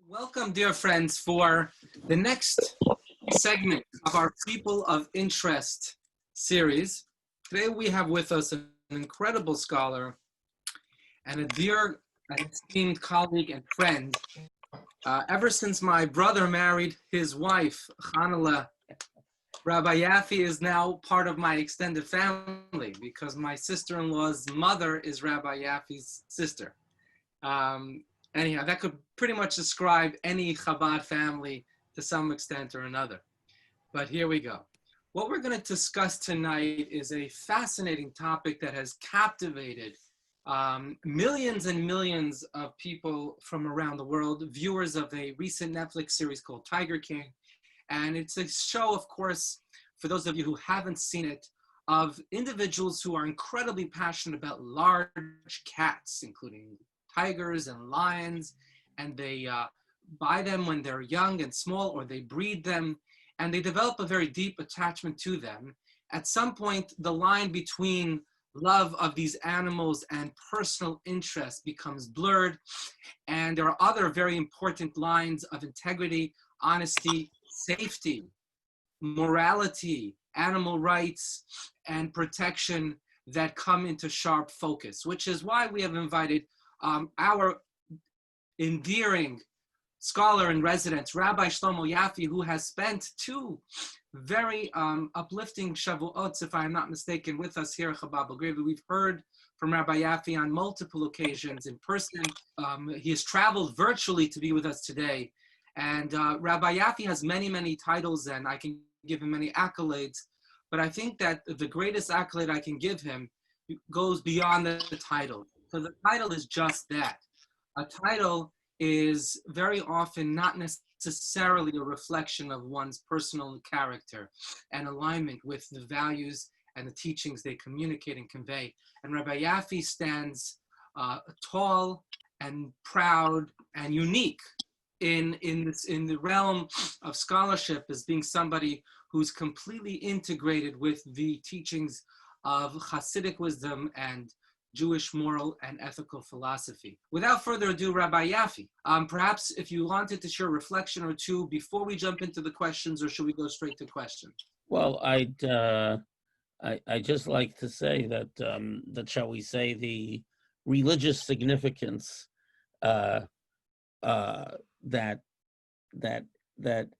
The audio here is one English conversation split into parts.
Welcome, dear friends, for the next segment of our People of Interest series. Today we have with us an incredible scholar and a dear and esteemed colleague and friend. Ever since my brother married his wife, Hanala, Rabbi Yaffe is now part of my extended family because my sister-in-law's mother is Rabbi Yaffe's sister. Anyhow, that could pretty much describe any Chabad family to some extent or another. But here we go. What we're going to discuss tonight is a fascinating topic that has captivated millions and millions of people from around the world, viewers of a recent Netflix series called Tiger King. And it's a show, of course, for those of you who haven't seen it, of individuals who are incredibly passionate about large cats, including tigers and lions, and they buy them when they're young and small, or they breed them, and they develop a very deep attachment to them. At some point, the line between love of these animals and personal interest becomes blurred, and there are other very important lines of integrity, honesty, safety, morality, animal rights, and protection that come into sharp focus, which is why we have invited our endearing scholar in residence, Rabbi Shlomo Yaffe, who has spent two very uplifting Shavuots, if I'm not mistaken, with us here at Chabad Belgravia. We've heard from Rabbi Yaffe on multiple occasions in person. He has traveled virtually to be with us today. And Rabbi Yaffe has many, many titles, and I can give him many accolades. But I think that the greatest accolade I can give him goes beyond the title. So the title is just that. A title is very often not necessarily a reflection of one's personal character and alignment with the values and the teachings they communicate and convey. And Rabbi Yaffe stands tall and proud and unique in the realm of scholarship as being somebody who's completely integrated with the teachings of Hasidic wisdom and Jewish moral and ethical philosophy. Without further ado, Rabbi Yaffe, perhaps if you wanted to share a reflection or two before we jump into the questions, or should we go straight to questions? Well, I'd just like to say that shall we say, the religious significance that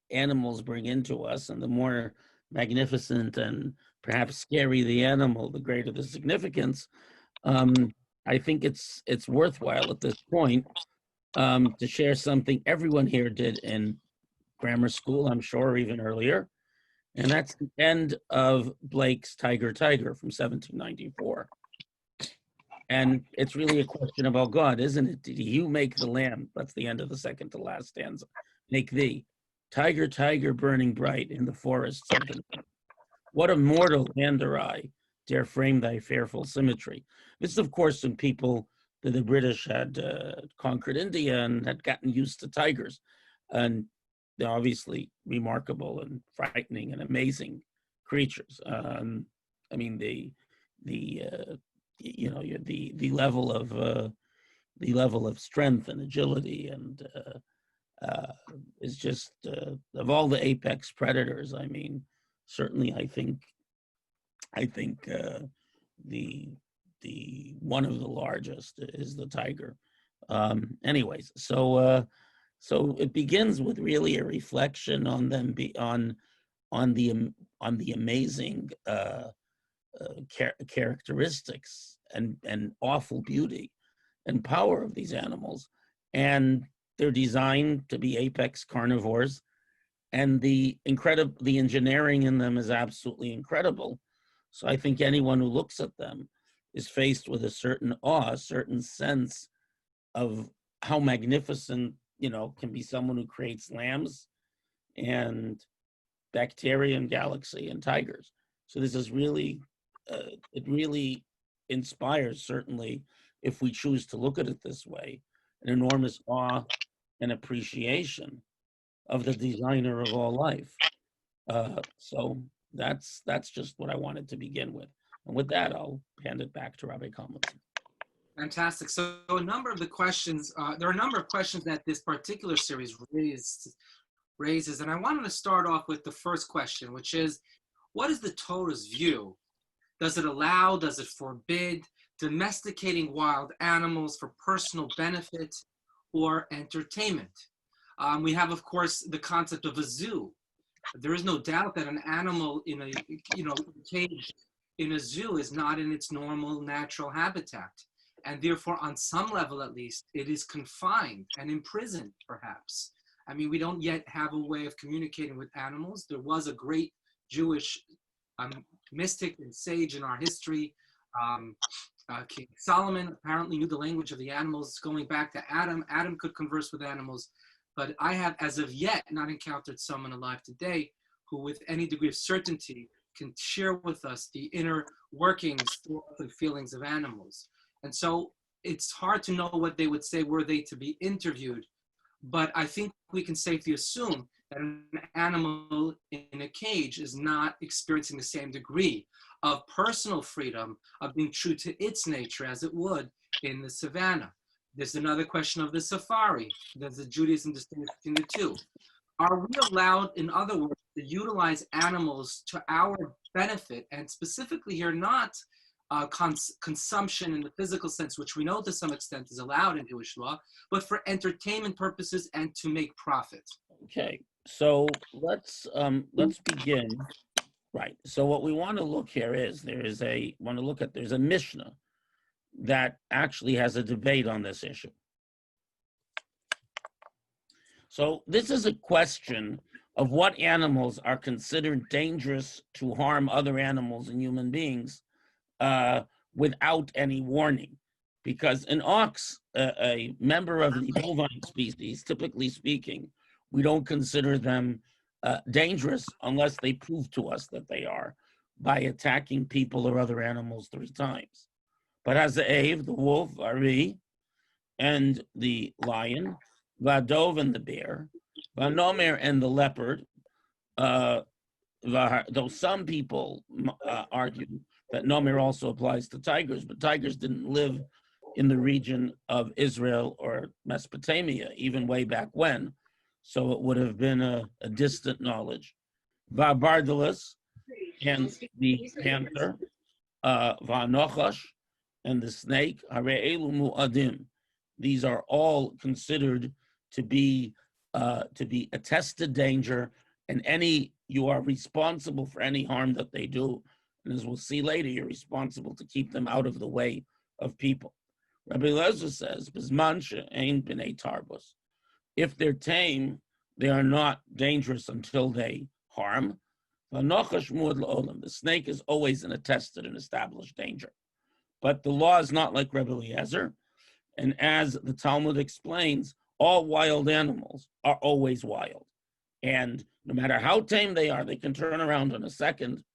animals bring into us, and the more magnificent and perhaps scary the animal, the greater the significance. I think it's worthwhile at this point to share something everyone here did in grammar school, I'm sure, or even earlier, and that's the end of Blake's Tiger from 1794. And it's really a question about God, isn't it? Did you make the lamb? That's the end of the second to last stanza. Make thee, tiger, tiger, burning bright in the forests of the night. What a mortal hand or eye dare frame thy fearful symmetry. This is, of course, when the British had conquered India and had gotten used to tigers. And they're obviously remarkable and frightening and amazing creatures. I mean, the level of strength and agility and is just of all the apex predators. I mean, certainly, I think the one of the largest is the tiger. Anyways, so it begins with really a reflection on them on the amazing characteristics and awful beauty and power of these animals, and they're designed to be apex carnivores, and the engineering in them is absolutely incredible. So I think anyone who looks at them is faced with a certain awe, a certain sense of how magnificent, can be someone who creates lambs and bacteria and galaxy and tigers. So this is really, it really inspires, certainly, if we choose to look at it this way, an enormous awe and appreciation of the designer of all life. So that's just what I wanted to begin with. And with that, I'll hand it back to Rabbi Kamlitz. Fantastic. So a number of the questions, there are a number of questions that this particular series raises, and I wanted to start off with the first question, which is, what is the Torah's view? Does it allow, does it forbid domesticating wild animals for personal benefit or entertainment? We have, of course, the concept of a zoo. There is no doubt that an animal in a cage in a zoo is not in its normal natural habitat, and therefore, on some level at least, it is confined and imprisoned, perhaps. I mean, we don't yet have a way of communicating with animals. There was a great Jewish mystic and sage in our history. King Solomon apparently knew the language of the animals, going back to Adam. Adam could converse with animals, but I have, as of yet, not encountered someone alive today who, with any degree of certainty, can share with us the inner workings, thoughts, and feelings of animals. And so it's hard to know what they would say were they to be interviewed, but I think we can safely assume that an animal in a cage is not experiencing the same degree of personal freedom, of being true to its nature as it would in the savannah. There's another question of the safari. There's the Judaism distinction between the two. Are we allowed, in other words, to utilize animals to our benefit, and specifically here, not consumption in the physical sense, which we know to some extent is allowed in Jewish law, but for entertainment purposes and to make profit? Okay, so let's begin. Right. So what we want to look here is there's a Mishnah that actually has a debate on this issue. So this is a question of what animals are considered dangerous to harm other animals and human beings without any warning. Because an ox, a member of the bovine species, typically speaking, we don't consider them dangerous unless they prove to us that they are by attacking people or other animals 3 times. But as the ave, the wolf, Ari, and the lion, Vadov and the bear, Vanomer and the leopard, though some people argue that Nomer also applies to tigers, but tigers didn't live in the region of Israel or Mesopotamia, even way back when, so it would have been a distant knowledge. Va'bardalis, and the panther, Va'nochash, and the snake, Hare'elu mu'adim. These are all considered to be attested danger, and you are responsible for any harm that they do. And as we'll see later, you're responsible to keep them out of the way of people. Rabbi Lezer says, "Bisman she'ein b'nei tarbus." If they're tame, they are not dangerous until they harm. The snake is always an attested and established danger. But the law is not like Rabbi Eliezer. And as the Talmud explains, all wild animals are always wild. And no matter how tame they are, they can turn around in a second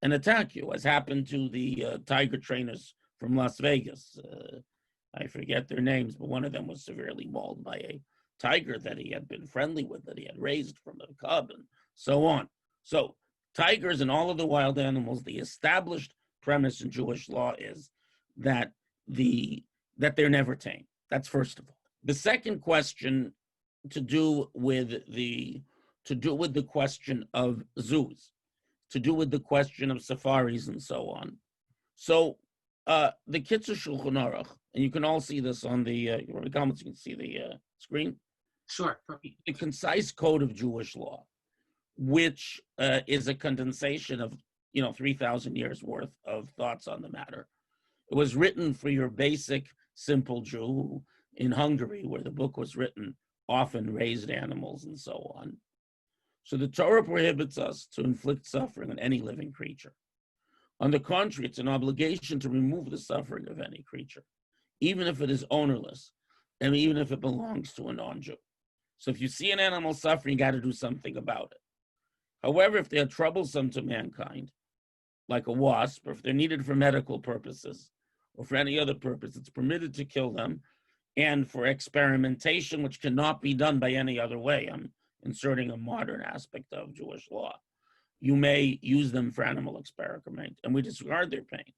and attack you, as happened to the tiger trainers from Las Vegas. I forget their names, but one of them was severely mauled by a tiger that he had been friendly with, that he had raised from a cub, and so on. So tigers and all of the wild animals, the established premise in Jewish law is that they're never tame. That's first of all. The second question to do with the question of zoos, to do with the question of safaris and so on. So the Kitzur Shulchan Aruch, and you can all see this on the comments. You can see the screen. Sure. The concise code of Jewish law, which is a condensation of 3,000 years worth of thoughts on the matter. It was written for your basic, simple Jew who, in Hungary, where the book was written, often raised animals and so on. So the Torah prohibits us to inflict suffering on any living creature. On the contrary, it's an obligation to remove the suffering of any creature, even if it is ownerless, and even if it belongs to a non-Jew. So if you see an animal suffering, you got to do something about it. However, if they are troublesome to mankind, like a wasp, or if they're needed for medical purposes, or for any other purpose, it's permitted to kill them. And for experimentation, which cannot be done by any other way, I'm inserting a modern aspect of Jewish law, you may use them for animal experiment, and we disregard their pain,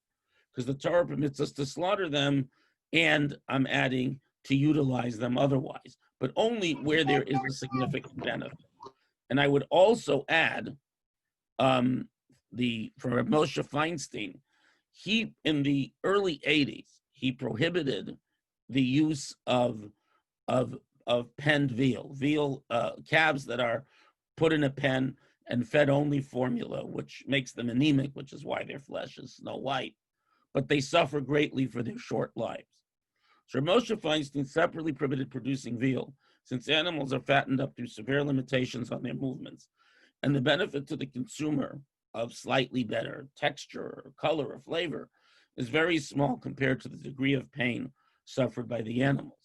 because the Torah permits us to slaughter them and I'm adding to utilize them otherwise, but only where there is a significant benefit. And I would also add from Moshe Feinstein, he in the early 80s, he prohibited the use of penned veal calves that are put in a pen and fed only formula, which makes them anemic, which is why their flesh is snow white, but they suffer greatly for their short lives. So Moshe Feinstein separately prohibited producing veal, since animals are fattened up through severe limitations on their movements, and the benefit to the consumer of slightly better texture or color or flavor is very small compared to the degree of pain suffered by the animals.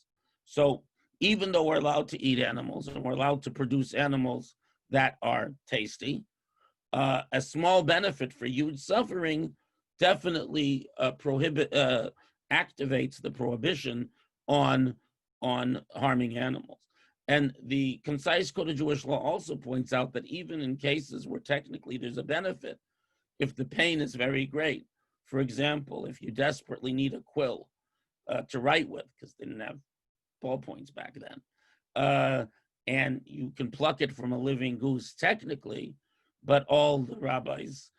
So even though we're allowed to eat animals and we're allowed to produce animals that are tasty, a small benefit for huge suffering definitely activates the prohibition on harming animals. And the concise code of Jewish law also points out that even in cases where technically there's a benefit, if the pain is very great, for example, if you desperately need a quill to write with, because they didn't have ballpoints back then, and you can pluck it from a living goose technically, but all the rabbis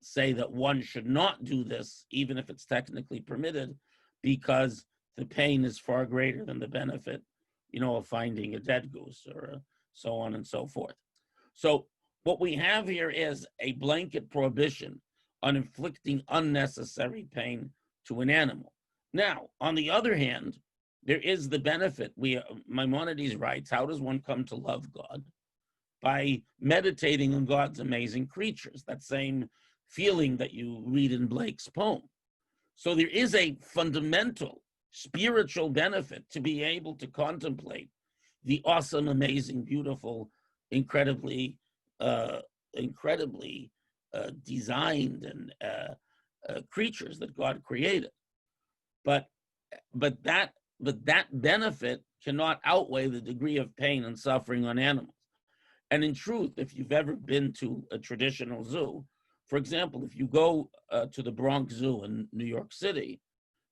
say that one should not do this, even if it's technically permitted, because the pain is far greater than the benefit, of finding a dead goose or so on and so forth. So what we have here is a blanket prohibition on inflicting unnecessary pain to an animal. Now, on the other hand, there is the benefit. Maimonides writes, how does one come to love God? By meditating on God's amazing creatures, that same feeling that you read in Blake's poem. So there is a fundamental spiritual benefit to be able to contemplate the awesome, amazing, beautiful, incredibly designed and creatures that God created. But that benefit cannot outweigh the degree of pain and suffering on animals. And in truth, if you've ever been to a traditional zoo, for example, if you go to the Bronx Zoo in New York City,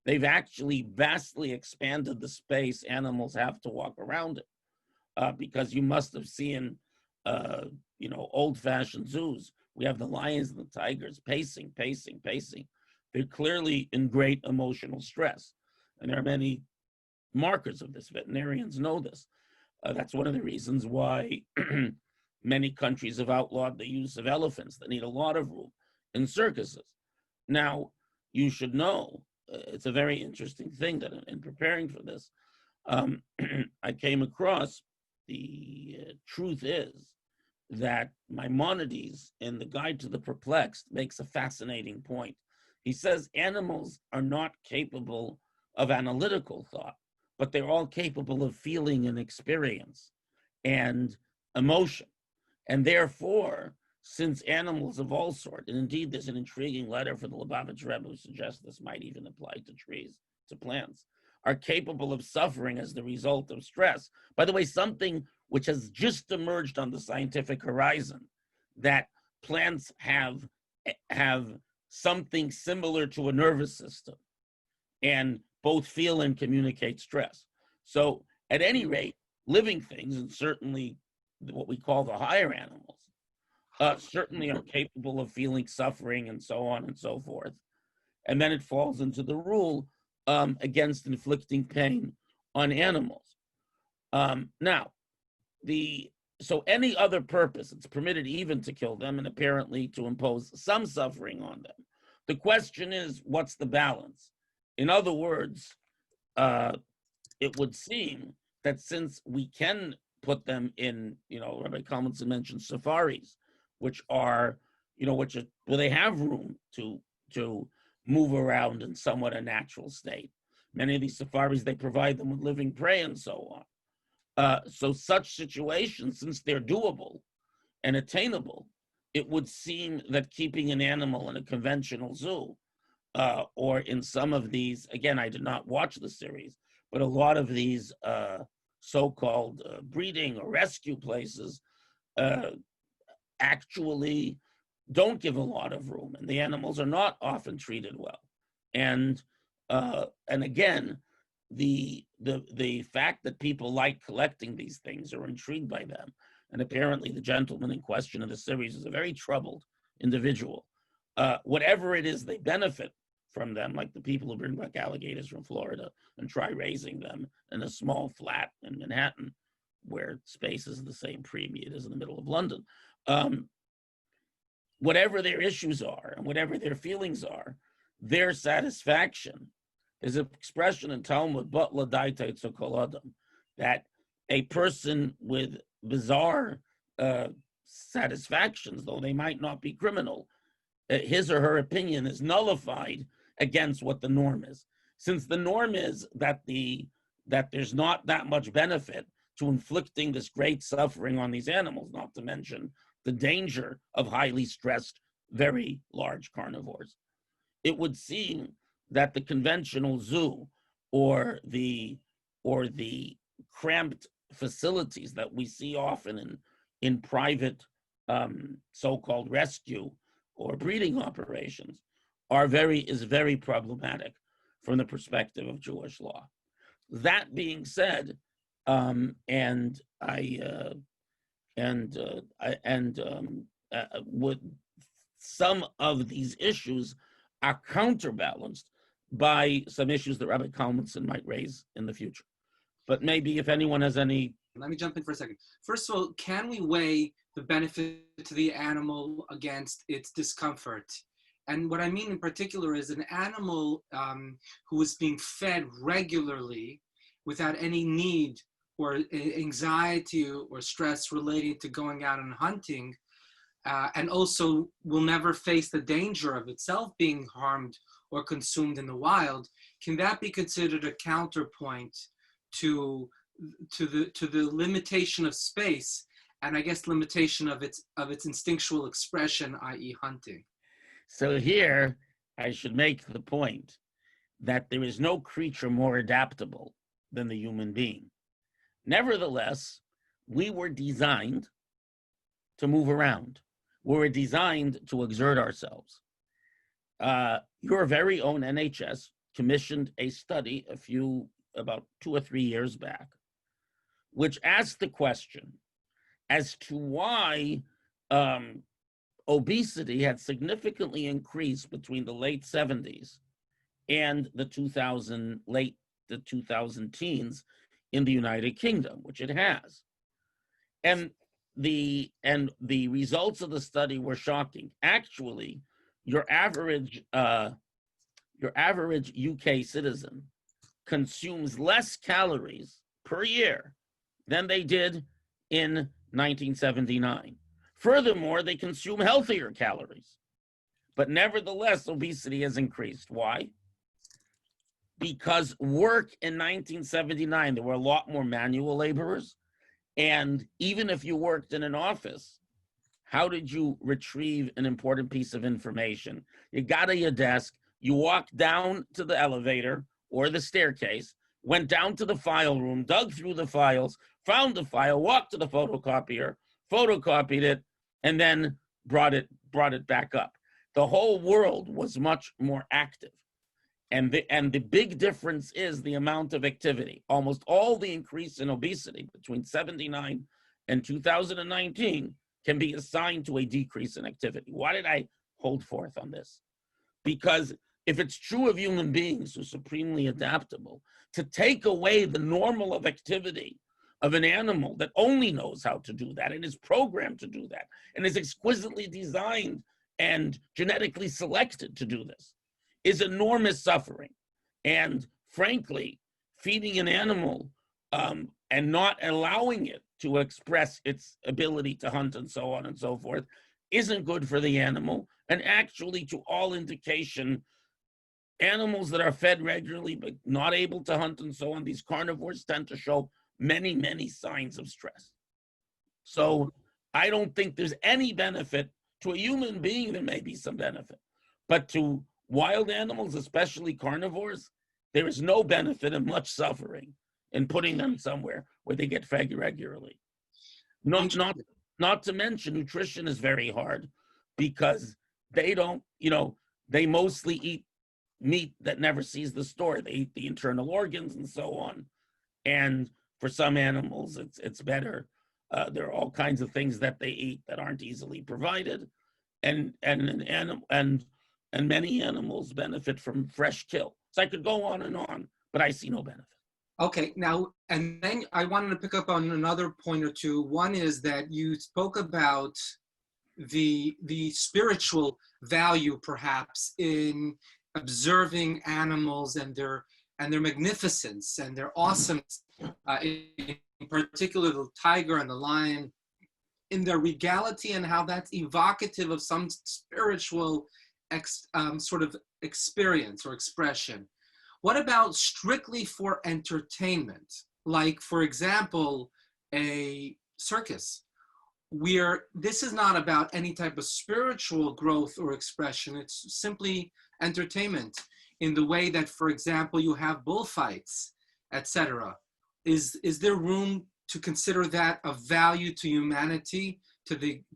they've actually vastly expanded the space animals have to walk around it, because you must have seen, old-fashioned zoos. We have the lions and the tigers pacing. They're clearly in great emotional stress. And there are many markers of this. Veterinarians know this. That's one of the reasons why many countries have outlawed the use of elephants that need a lot of room in circuses. Now, you should know, it's a very interesting thing that in preparing for this, I came across the truth is that Maimonides in the Guide to the Perplexed makes a fascinating point. He says animals are not capable of analytical thought, but they're all capable of feeling and experience and emotion. And therefore, since animals of all sorts, and indeed there's an intriguing letter for the Lubavitch Rebbe who suggests this might even apply to trees, to plants, are capable of suffering as the result of stress. By the way, something which has just emerged on the scientific horizon, that plants have something similar to a nervous system and both feel and communicate stress. So at any rate, living things, and certainly what we call the higher animals, certainly are capable of feeling suffering and so on and so forth. And then it falls into the rule against inflicting pain on animals. So any other purpose, it's permitted even to kill them and apparently to impose some suffering on them. The question is, what's the balance? In other words, it would seem that since we can put them in, Rabbi Kalmanson mentioned safaris, which are, where they have room to move around in somewhat a natural state. Many of these safaris, they provide them with living prey and so on. So such situations, since they're doable and attainable, it would seem that keeping an animal in a conventional zoo, or in some of these, again, I did not watch the series, but a lot of these so-called breeding or rescue places actually don't give a lot of room, and the animals are not often treated well. And And again, the fact that people like collecting these things or intrigued by them, and apparently the gentleman in question in the series is a very troubled individual. Whatever it is they benefit from them, like the people who bring back alligators from Florida and try raising them in a small flat in Manhattan, where space is the same premium as in the middle of London. Whatever their issues are and whatever their feelings are, their satisfaction is an expression in Talmud, that a person with bizarre satisfactions, though they might not be criminal, his or her opinion is nullified against what the norm is. Since the norm is that there's not that much benefit to inflicting this great suffering on these animals, not to mention the danger of highly stressed, very large carnivores, it would seem that the conventional zoo or the cramped facilities that we see often in private so-called rescue or breeding operations is very problematic from the perspective of Jewish law. That being said, with some of these issues are counterbalanced by some issues that Rabbi Kalmanson might raise in the future. But maybe if anyone has any... Let me jump in for a second. First of all, can we weigh the benefit to the animal against its discomfort? And what I mean in particular is an animal who is being fed regularly without any need or anxiety or stress related to going out and hunting, and also will never face the danger of itself being harmed or consumed in the wild, can that be considered a counterpoint to the limitation of space and I guess limitation of its instinctual expression, i.e. hunting? So here I should make the point that there is no creature more adaptable than the human being. Nevertheless, we were designed to move around. We were designed to exert ourselves. Your very own NHS commissioned a study about 2 or 3 years back, which asked the question as to why obesity had significantly increased between the late 70s and the 2000 teens in the United Kingdom, which it has. And the results of the study were shocking. Actually, your average UK citizen consumes less calories per year than they did in 1979. Furthermore, they consume healthier calories. But nevertheless, obesity has increased. Why? Because work in 1979, there were a lot more manual laborers. And even if you worked in an office, how did you retrieve an important piece of information? You got to your desk, you walked down to the elevator or the staircase, went down to the file room, dug through the files, found the file, walked to the photocopier, photocopied it, and then brought it back up. The whole world was much more active. And the big difference is the amount of activity. Almost all the increase in obesity between 79 and 2019 can be assigned to a decrease in activity. Why did I hold forth on this? Because if it's true of human beings who are supremely adaptable, to take away the normal of activity of an animal that only knows how to do that and is programmed to do that and is exquisitely designed and genetically selected to do this, is enormous suffering. And frankly, feeding an animal and not allowing it to express its ability to hunt and so on and so forth isn't good for the animal. And actually, to all indication, animals that are fed regularly but not able to hunt and so on, these carnivores tend to show many, many signs of stress. So I don't think there's any benefit. To a human being, there may be some benefit, but to wild animals, especially carnivores, there is no benefit and much suffering in putting them somewhere where they get fed regularly. Not to mention nutrition is very hard because they don't, they mostly eat meat that never sees the store. They eat the internal organs and so on. And for some animals, it's better. There are all kinds of things that they eat that aren't easily provided, and many animals benefit from fresh kill. So I could go on, but I see no benefit. Okay, now, and then I wanted to pick up on another point or two. One is that you spoke about the spiritual value, perhaps, in observing animals and their magnificence and their awesomeness. In particular, the tiger and the lion, in their regality, and how that's evocative of some spiritual sort of experience or expression. What about strictly for entertainment? Like, for example, a circus, where this is not about any type of spiritual growth or expression. It's simply entertainment in the way that, for example, you have bullfights, etc. Is there room to consider that of value to humanity,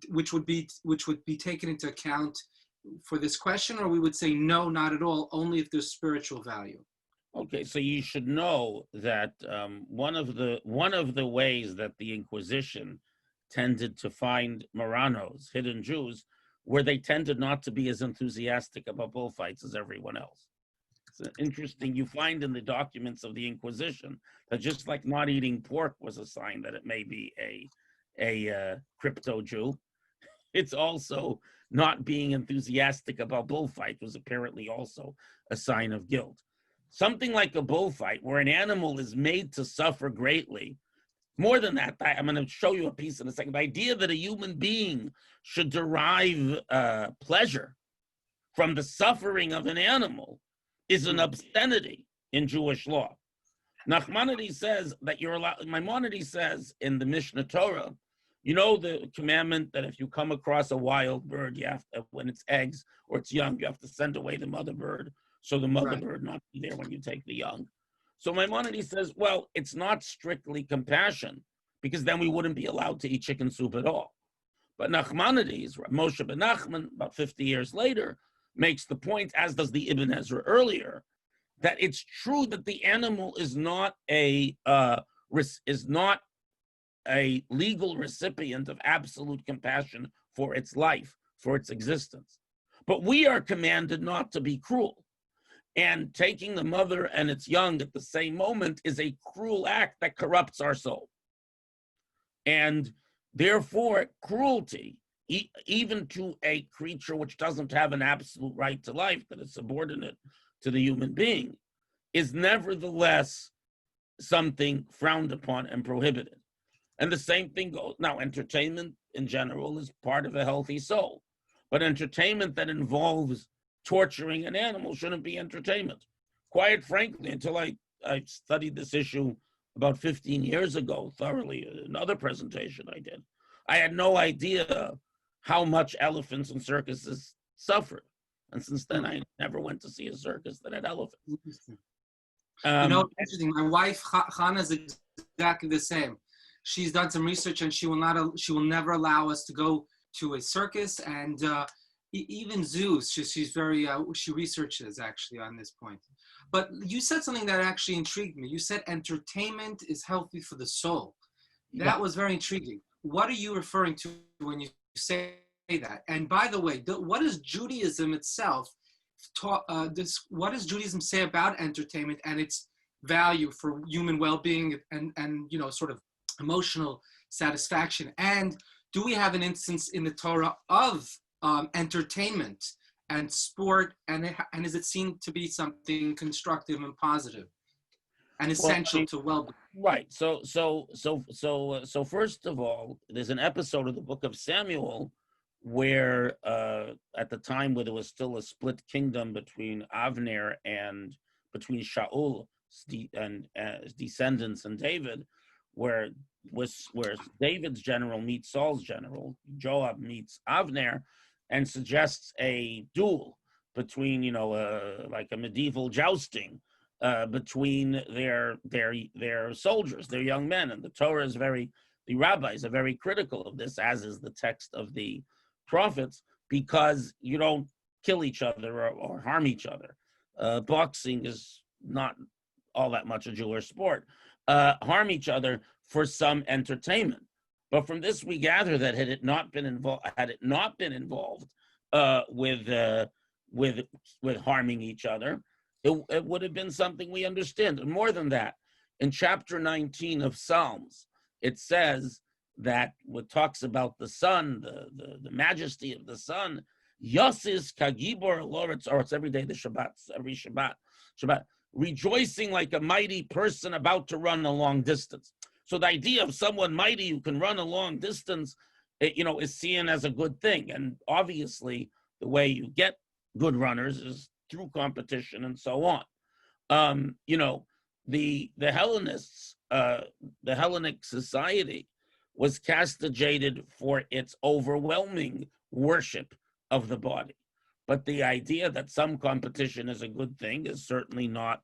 which would be taken into account for this question, or we would say no, not at all, only if there's spiritual value? Okay, so you should know that one of the ways that the Inquisition tended to find Marranos, hidden Jews, where they tended not to be as enthusiastic about bullfights as everyone else. It's interesting. You find in the documents of the Inquisition that just like not eating pork was a sign that it may be a crypto Jew, it's also not being enthusiastic about bullfight was apparently also a sign of guilt. Something like a bullfight where an animal is made to suffer greatly. More than that, I'm going to show you a piece in a second. The idea that a human being should derive pleasure from the suffering of an animal is an obscenity in Jewish law. Nachmanides says that you're allowed, Maimonides says in the Mishnah Torah, you know the commandment that if you come across a wild bird, you have to, when it's eggs or it's young, you have to send away the mother bird, so the mother bird not be there when you take the young. So Maimonides says, well, it's not strictly compassion, because then we wouldn't be allowed to eat chicken soup at all. But Nachmanides, Moshe ben Nachman, about 50 years later, makes the point, as does the Ibn Ezra earlier, that it's true that the animal is not a legal recipient of absolute compassion for its life, for its existence. But we are commanded not to be cruel. And taking the mother and its young at the same moment is a cruel act that corrupts our soul. And therefore, cruelty, even to a creature which doesn't have an absolute right to life, that is subordinate to the human being, is nevertheless something frowned upon and prohibited. And the same thing goes, now entertainment in general is part of a healthy soul, but entertainment that involves torturing an animal shouldn't be entertainment. Quite frankly, until I studied this issue about 15 years ago thoroughly, another presentation I did, I had no idea how much elephants and circuses suffered. And since then, I never went to see a circus that had elephants. Interesting. My wife, Hannah, is exactly the same. She's done some research, and she will never allow us to go to a circus, and even zoos. She's very, she researches actually on this point. But you said something that actually intrigued me. You said entertainment is healthy for the soul. That was very intriguing. What are you referring to when you say that? And by the way, what does Judaism itself what does Judaism say about entertainment and its value for human well-being and sort of emotional satisfaction? And do we have an instance in the Torah of entertainment and sport, and is it seen to be something constructive and positive and essential to well-being? Right. So first of all, there's an episode of the book of Samuel where at the time where there was still a split kingdom between Avner and between Shaul and his descendants and David, where David's general meets Saul's general, Joab meets Avner, and suggests a duel between, like a medieval jousting between their soldiers, their young men. And the Torah is the rabbis are very critical of this, as is the text of the prophets, because you don't kill each other or harm each other. boxing is not all that much a Jewish sport, harm each other for some entertainment. But from this, we gather that had it not been involved with harming each other, it would have been something we understand. And more than that, in chapter 19 of Psalms, it says that what talks about the sun, the majesty of the sun, Yosis Kagibor Loretz, or it's every day the Shabbat, every Shabbat, rejoicing like a mighty person about to run a long distance. So the idea of someone mighty who can run a long distance, is seen as a good thing. And obviously, the way you get good runners is through competition and so on. The Hellenists, the Hellenic society was castigated for its overwhelming worship of the body. But the idea that some competition is a good thing is certainly not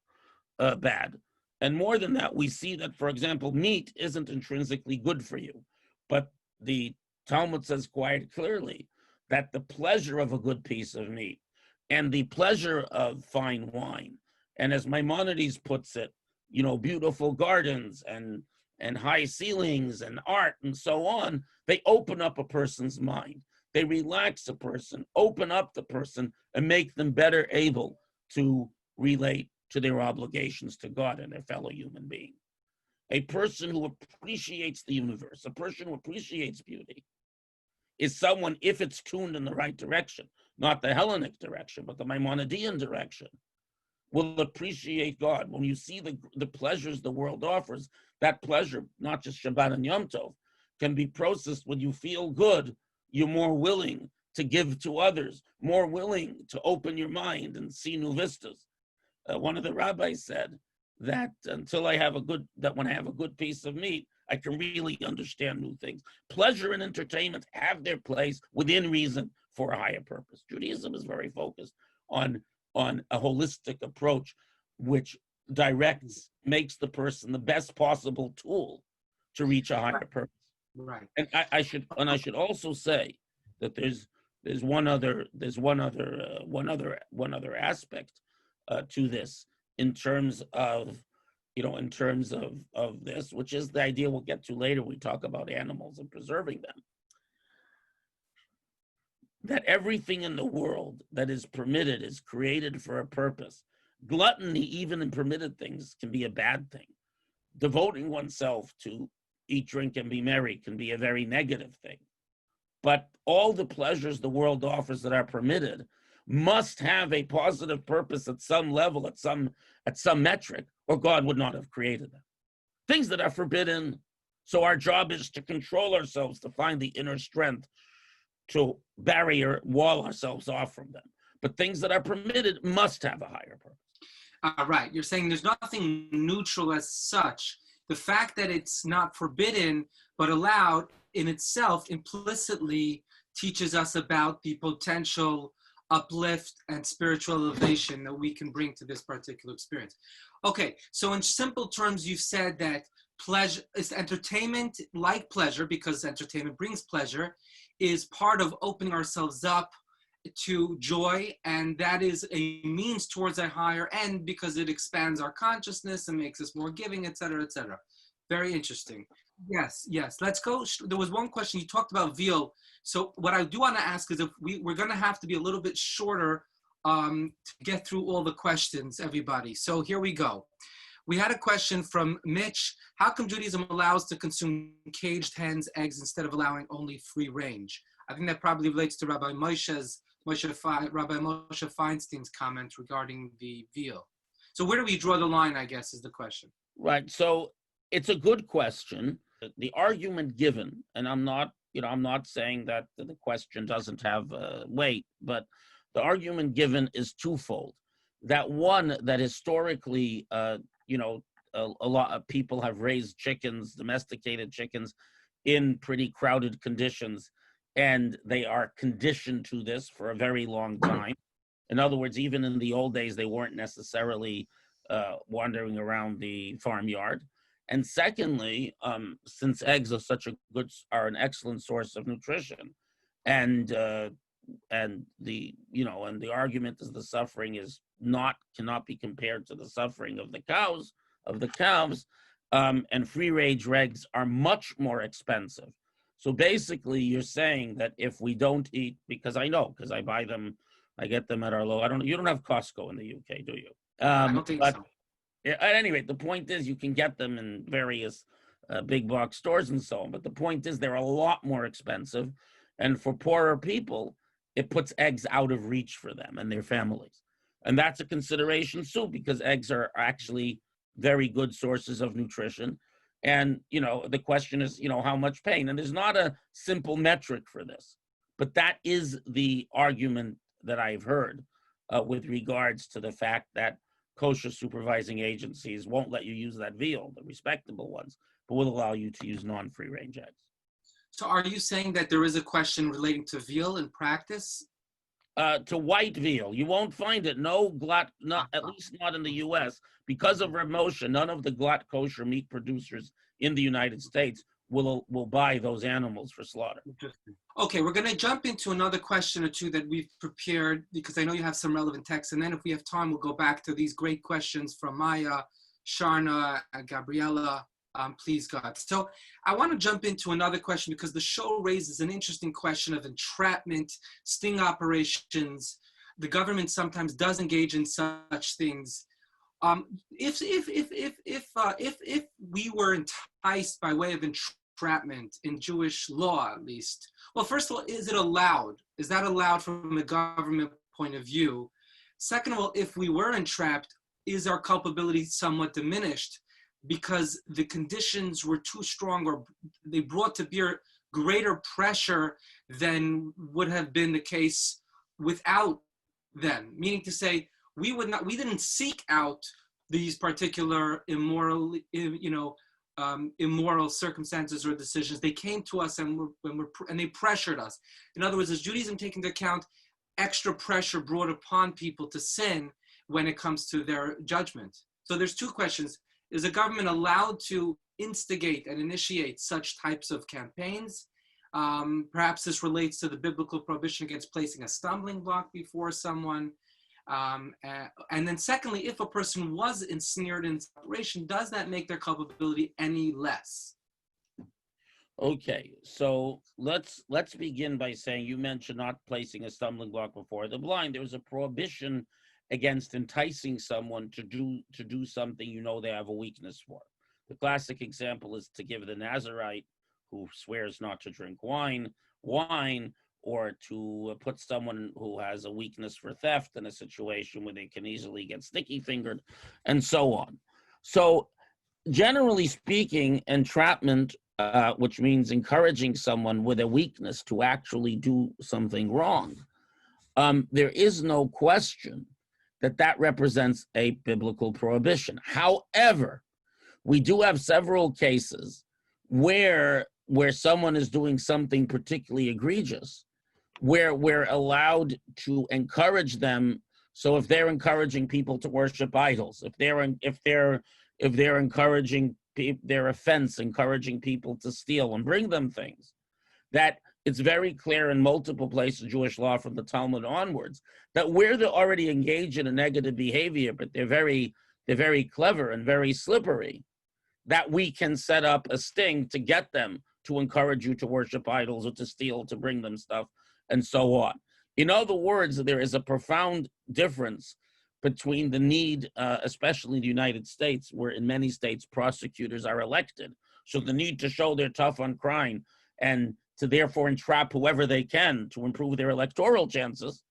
bad. And more than that, we see that, for example, meat isn't intrinsically good for you. But the Talmud says quite clearly that the pleasure of a good piece of meat and the pleasure of fine wine, and as Maimonides puts it, beautiful gardens and high ceilings and art and so on, they open up a person's mind. They relax a person, open up the person, and make them better able to relate to their obligations to God and their fellow human being. A person who appreciates the universe, a person who appreciates beauty, is someone, if it's tuned in the right direction, not the Hellenic direction, but the Maimonidean direction, will appreciate God. When you see the pleasures the world offers, that pleasure, not just Shabbat and Yom Tov, can be processed when you feel good. You're more willing to give to others, more willing to open your mind and see new vistas. One of the rabbis said that when I have a good piece of meat, I can really understand new things. Pleasure and entertainment have their place within reason for a higher purpose. Judaism is very focused on a holistic approach, which makes the person the best possible tool to reach a higher purpose. Right. And I should also say that there's one other aspect to this in terms of this, which is the idea we'll get to later. We talk about animals and preserving them. That everything in the world that is permitted is created for a purpose. Gluttony, even in permitted things, can be a bad thing. Devoting oneself to eat, drink, and be merry can be a very negative thing. But all the pleasures the world offers that are permitted must have a positive purpose at some level, at some metric, or God would not have created them. Things that are forbidden, so our job is to control ourselves, to find the inner strength to wall ourselves off from them. But things that are permitted must have a higher purpose. Right. You're saying there's nothing neutral as such. The fact that it's not forbidden but allowed in itself implicitly teaches us about the potential uplift and spiritual elevation that we can bring to this particular experience. Okay, so in simple terms, you've said that pleasure is entertainment, like pleasure, because entertainment brings pleasure, is part of opening ourselves up to joy, and that is a means towards a higher end because it expands our consciousness and makes us more giving, etc., etc. Very interesting. Yes. Let's go. There was one question. You talked about veal. So what I do want to ask is if we're going to have to be a little bit shorter to get through all the questions, everybody. So here we go. We had a question from Mitch. How come Judaism allows to consume caged hens, eggs, instead of allowing only free range? I think that probably relates to Rabbi Moshe Feinstein's comment regarding the veal. So where do we draw the line, I guess, is the question. Right. So it's a good question. The argument given, and I'm not saying that the question doesn't have weight, but the argument given is twofold. That one, that historically, a lot of people have raised chickens, domesticated chickens, in pretty crowded conditions, and they are conditioned to this for a very long time. In other words, even in the old days, they weren't necessarily wandering around the farmyard. And secondly, since eggs are an excellent source of nutrition, and the argument is the suffering is cannot be compared to the suffering of the cows, of the calves, and free range eggs are much more expensive. So basically, you're saying that if we don't eat, because I know, because I buy them, I get them at our low. You don't have Costco in the UK, do you? I don't think so. At any rate, the point is you can get them in various big box stores and so on. But the point is they're a lot more expensive. And for poorer people, it puts eggs out of reach for them and their families. And that's a consideration too, because eggs are actually very good sources of nutrition. And, the question is, how much pain? And there's not a simple metric for this. But that is the argument that I've heard with regards to the fact that kosher supervising agencies won't let you use that veal, the respectable ones, but will allow you to use non-free range eggs. So are you saying that there is a question relating to veal in practice? To white veal, you won't find it. No glut, at least not in the U.S. Because of Reb Moshe, none of the glut kosher meat producers in the United States will buy those animals for slaughter. Okay, we're going to jump into another question or two that we've prepared because I know you have some relevant text. And then if we have time, we'll go back to these great questions from Maya, Sharna, Gabriella. Please, God. So I want to jump into another question because the show raises an interesting question of entrapment, sting operations. The government sometimes does engage in such things. If we were enticed by way of entrapment in Jewish law, at least, well, first of all, is it allowed? Is that allowed from a government point of view? Second of all, if we were entrapped, is our culpability somewhat diminished because the conditions were too strong or they brought to bear greater pressure than would have been the case without them? Meaning to say, we didn't seek out these particular immoral circumstances or decisions. They came to us and they pressured us. In other words, does Judaism take into account extra pressure brought upon people to sin when it comes to their judgment? So there's two questions. Is a government allowed to instigate and initiate such types of campaigns? Perhaps this relates to the biblical prohibition against placing a stumbling block before someone. And then secondly, if a person was ensnared in operation, does that make their culpability any less? Okay, so let's begin by saying you mentioned not placing a stumbling block before the blind. There was a prohibition against enticing someone to do something they have a weakness for. The classic example is to give the Nazarite who swears not to drink wine, or to put someone who has a weakness for theft in a situation where they can easily get sticky-fingered, and so on. So generally speaking, entrapment, which means encouraging someone with a weakness to actually do something wrong, there is no question that represents a biblical prohibition. However, we do have several cases where someone is doing something particularly egregious, where we're allowed to encourage them. So if they're encouraging people to worship idols, if they're encouraging their offense, encouraging people to steal and bring them things, that it's very clear in multiple places, Jewish law from the Talmud onwards, that where they're already engaged in a negative behavior, but they're very clever and very slippery, that we can set up a sting to get them to encourage you to worship idols or to steal, to bring them stuff, and so on. In other words, there is a profound difference between the need, especially in the United States, where in many states prosecutors are elected. So the need to show they're tough on crime and to therefore entrap whoever they can to improve their electoral chances,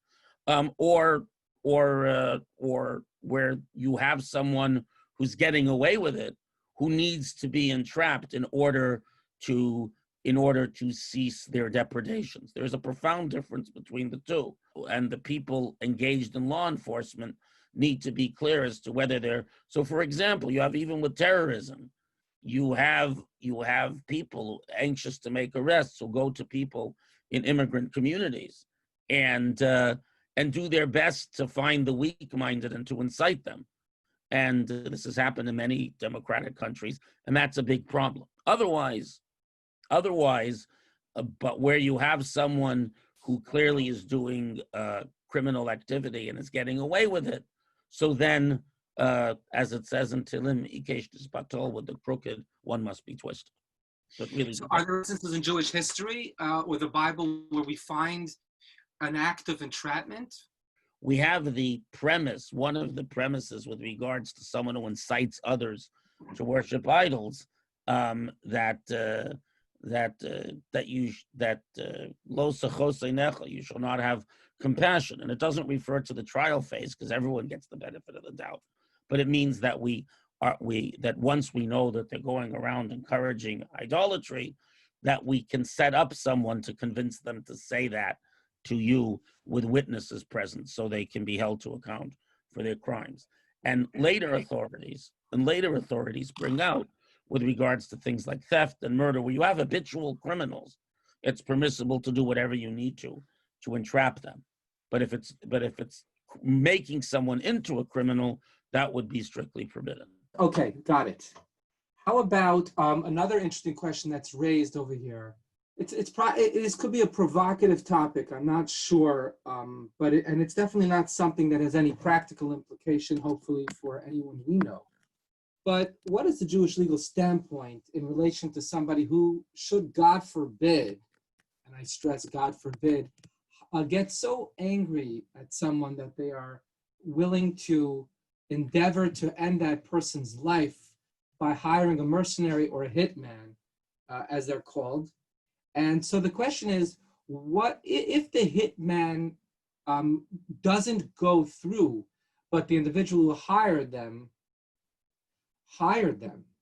or where you have someone who's getting away with it, who needs to be entrapped in order to cease their depredations. There's a profound difference between the two, and the people engaged in law enforcement need to be clear as to whether they're. So, for example, you have, even with terrorism, you have people anxious to make arrests who go to people in immigrant communities and do their best to find the weak-minded and to incite them. And this has happened in many democratic countries, and that's a big problem. Otherwise, but where you have someone who clearly is doing criminal activity and is getting away with it. So then, as it says in Tilim, Ikesh Disbatol, with the crooked, one must be twisted. So it really So depends. are there instances in Jewish history or the Bible where we find an act of entrapment? We have the premise, one of the premises with regards to someone who incites others to worship idols, that lo sechosei necha, you shall not have compassion, and it doesn't refer to the trial phase because everyone gets the benefit of the doubt, but it means that that once we know that they're going around encouraging idolatry, that we can set up someone to convince them to say that to you with witnesses present so they can be held to account for their crimes. And later authorities bring out, with regards to things like theft and murder, where you have habitual criminals, it's permissible to do whatever you need to entrap them. But if it's making someone into a criminal, that would be strictly forbidden. Okay, got it. How about another interesting question that's raised over here? This could be a provocative topic. I'm not sure, but it's definitely not something that has any practical implication, hopefully, for anyone we know. But what is the Jewish legal standpoint in relation to somebody who should, God forbid, and I stress God forbid, get so angry at someone that they are willing to endeavor to end that person's life by hiring a mercenary or a hitman, as they're called? And so the question is, what if the hitman doesn't go through, but the individual who hired them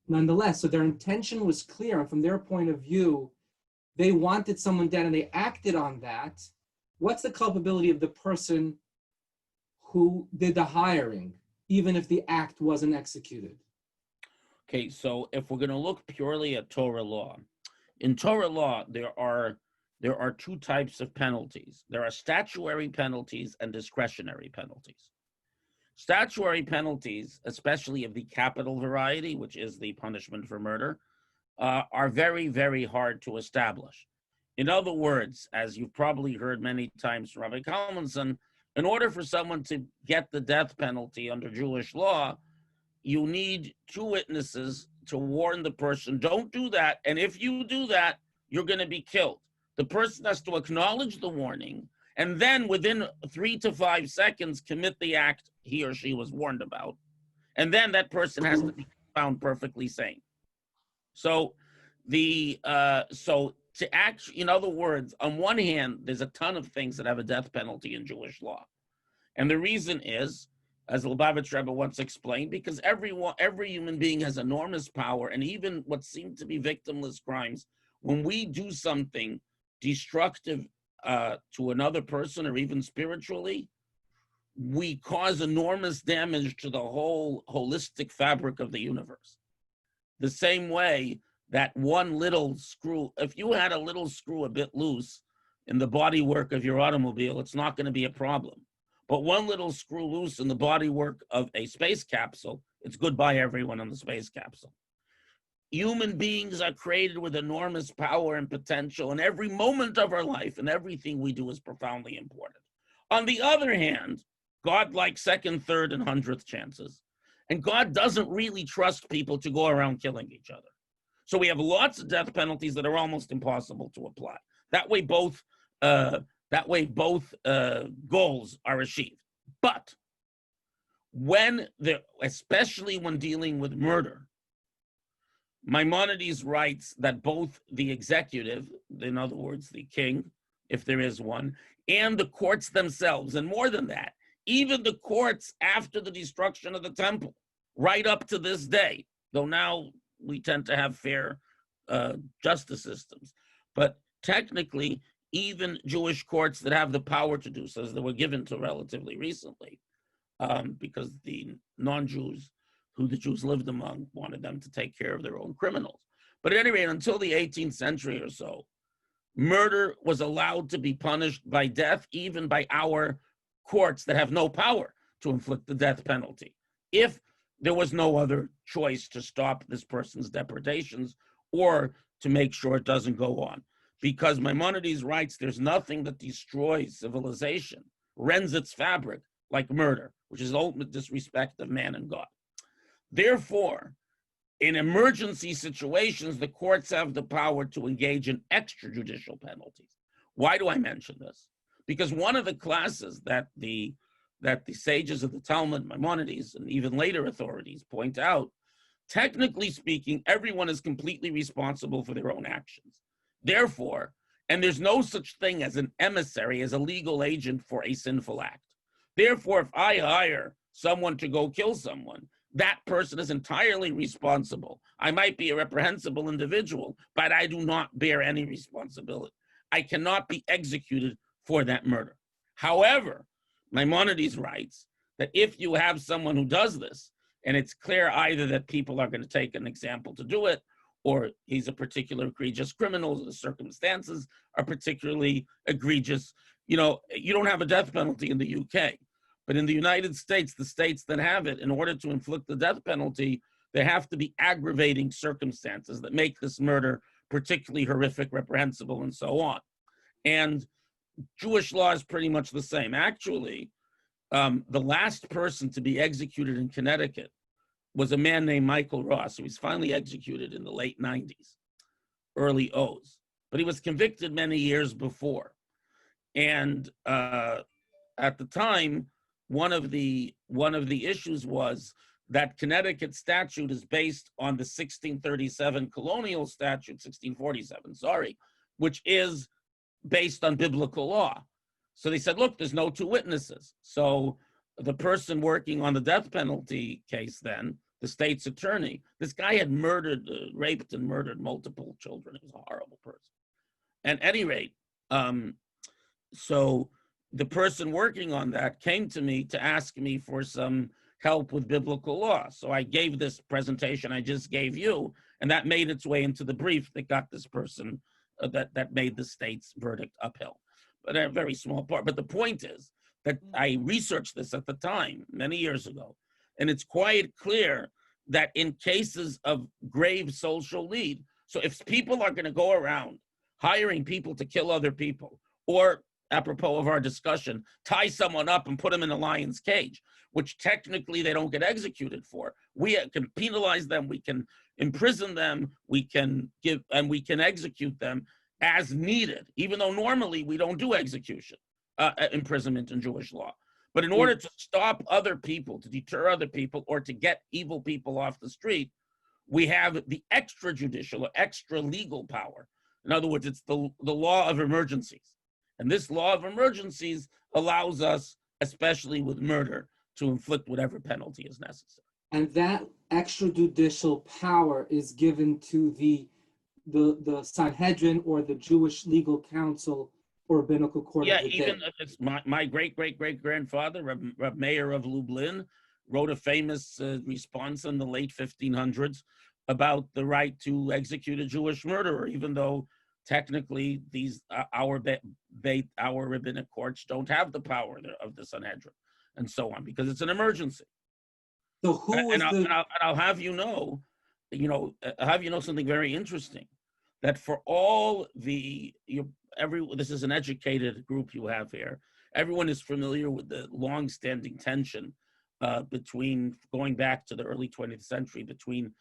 nonetheless? So their intention was clear, and from their point of view, they wanted someone dead and they acted on that. What's the culpability of the person who did the hiring, even if the act wasn't executed? Okay, so if we're going to look purely at Torah law, in Torah law, there are two types of penalties. There are statuary penalties and discretionary penalties. Statuary penalties, especially of the capital variety, which is the punishment for murder, are very, very hard to establish. In other words, as you've probably heard many times from Rabbi Kalmanson, in order for someone to get the death penalty under Jewish law, you need two witnesses to warn the person, don't do that, and if you do that, you're going to be killed. The person has to acknowledge the warning, and then within 3 to 5 seconds, commit the act he or she was warned about. And then that person has to be found perfectly sane. So to act, in other words, on one hand, there's a ton of things that have a death penalty in Jewish law. And the reason is, as the Lubavitch Rebbe once explained, because every human being has enormous power, and even what seem to be victimless crimes, when we do something destructive to another person or even spiritually, we cause enormous damage to the whole holistic fabric of the universe. The same way that one little screw, if you had a little screw a bit loose in the bodywork of your automobile, it's not going to be a problem. But one little screw loose in the bodywork of a space capsule, it's goodbye everyone on the space capsule. Human beings are created with enormous power and potential, and every moment of our life and everything we do is profoundly important. On the other hand, God likes second, third, and 100th chances. And God doesn't really trust people to go around killing each other. So we have lots of death penalties that are almost impossible to apply. That way both goals are achieved. But especially when dealing with murder, Maimonides writes that both the executive, in other words, the king, if there is one, and the courts themselves, and more than that, even the courts after the destruction of the temple, right up to this day, though now we tend to have fair justice systems, but technically, even Jewish courts that have the power to do so, as they were given to relatively recently, because the non-Jews who the Jews lived among wanted them to take care of their own criminals. But at any rate, until the 18th century or so, murder was allowed to be punished by death, even by our courts that have no power to inflict the death penalty, if there was no other choice to stop this person's depredations or to make sure it doesn't go on. because Maimonides writes there's nothing that destroys civilization, rends its fabric, like murder, which is ultimate disrespect of man and God. Therefore, in emergency situations, the courts have the power to engage in extrajudicial penalties. Why do I mention this? Because one of the classes that the sages of the Talmud, Maimonides, and even later authorities point out, technically speaking, everyone is completely responsible for their own actions. Therefore, and there's no such thing as an emissary, as a legal agent for a sinful act. Therefore, if I hire someone to go kill someone, that person is entirely responsible. I might be a reprehensible individual, but I do not bear any responsibility. I cannot be executed for that murder. However, Maimonides writes that if you have someone who does this, and it's clear either that people are going to take an example to do it, or he's a particular egregious criminal, the circumstances are particularly egregious. You know, you don't have a death penalty in the UK, but in the United States, the states that have it, in order to inflict the death penalty, there have to be aggravating circumstances that make this murder particularly horrific, reprehensible, and so on. And Jewish law is pretty much the same. Actually, the last person to be executed in Connecticut was a man named Michael Ross, who was finally executed in the late 90s, early O's. But he was convicted many years before. And at the time, one of the issues was that Connecticut statute is based on the 1637 colonial statute, 1647, sorry, which is based on biblical law. So they said, look, there's no two witnesses. So the person working on the death penalty case then, the state's attorney, this guy had raped and murdered multiple children. He was a horrible person. At any rate, so the person working on that came to me to ask me for some help with biblical law. So I gave this presentation I just gave you, and that made its way into the brief that got this person, that made the state's verdict uphill. But a very small part. But the point is that I researched this at the time, many years ago, and it's quite clear that in cases of grave social need, so if people are going to go around hiring people to kill other people, or apropos of our discussion, tie someone up and put them in a lion's cage, which technically they don't get executed for, we can penalize them, we can imprison them, we can execute them as needed, even though normally we don't do execution, imprisonment in Jewish law. But in order to stop other people, to deter other people, or to get evil people off the street, we have the extrajudicial or extra legal power. In other words, it's the law of emergencies. And this law of emergencies allows us, especially with murder, to inflict whatever penalty is necessary. And that extrajudicial power is given to the Sanhedrin, or the Jewish legal council, or rabbinical court of the day. Even my great-great-great-grandfather, Reb Meir of Lublin, wrote a famous response in the late 1500s about the right to execute a Jewish murderer, even though technically our rabbinic courts don't have the power of the Sanhedrin, and so on, because it's an emergency. So I'll have you know something very interesting, that for all this is an educated group you have here. Everyone is familiar with the long-standing tension between, going back to the early 20th century, between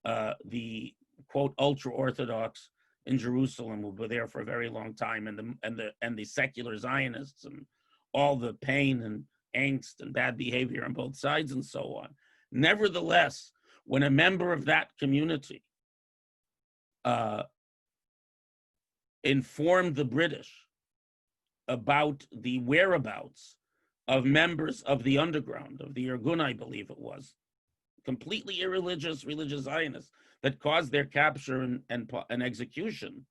the quote ultra-Orthodox in Jerusalem, who were there for a very long time, and the secular Zionists, and all the pain and angst and bad behavior on both sides, and so on. Nevertheless, when a member of that community informed the British about the whereabouts of members of the underground, of the Irgun, I believe it was, completely irreligious, religious Zionists, that caused their capture and execution,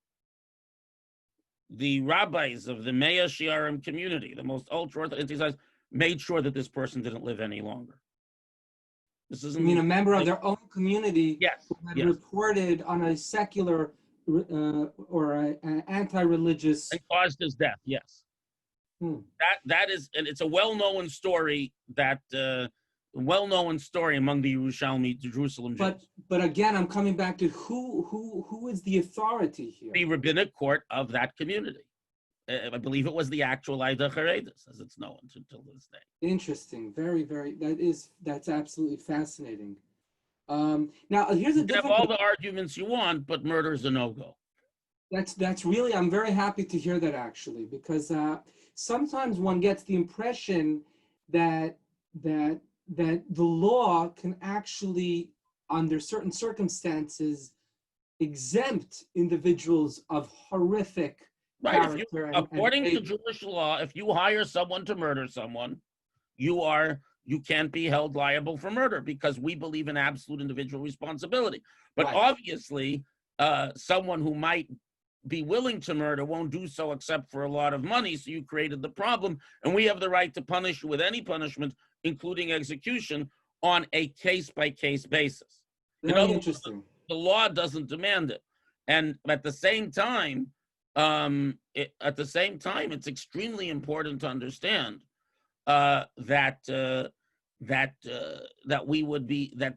the rabbis of the Mea Shiarim community, the most ultra-Orthodox, made sure that this person didn't live any longer. This isn't. I mean, a member of their own community, yes, who had reported on a secular or an anti-religious, and caused his death. Yes, that is, and it's a well-known story that well-known story among the Yerushalmi, the Jerusalem Jews. But again, I'm coming back to who is the authority here? The rabbinic court of that community. I believe it was the actual Ida Haredis, as it's known until this day. Interesting. Very, very. That's absolutely fascinating. Now, here's a You can have all the arguments you want, but murder is a no-go. That's really. I'm very happy to hear that, actually, because sometimes one gets the impression that the law can actually, under certain circumstances, exempt individuals of horrific character. According to Jewish law, if you hire someone to murder someone, you can't be held liable for murder because we believe in absolute individual responsibility. But obviously, someone who might be willing to murder won't do so except for a lot of money, so you created the problem, and we have the right to punish you with any punishment, including execution, on a case-by-case basis. Very interesting. The law doesn't demand it. And at the same time, it's extremely important to understand that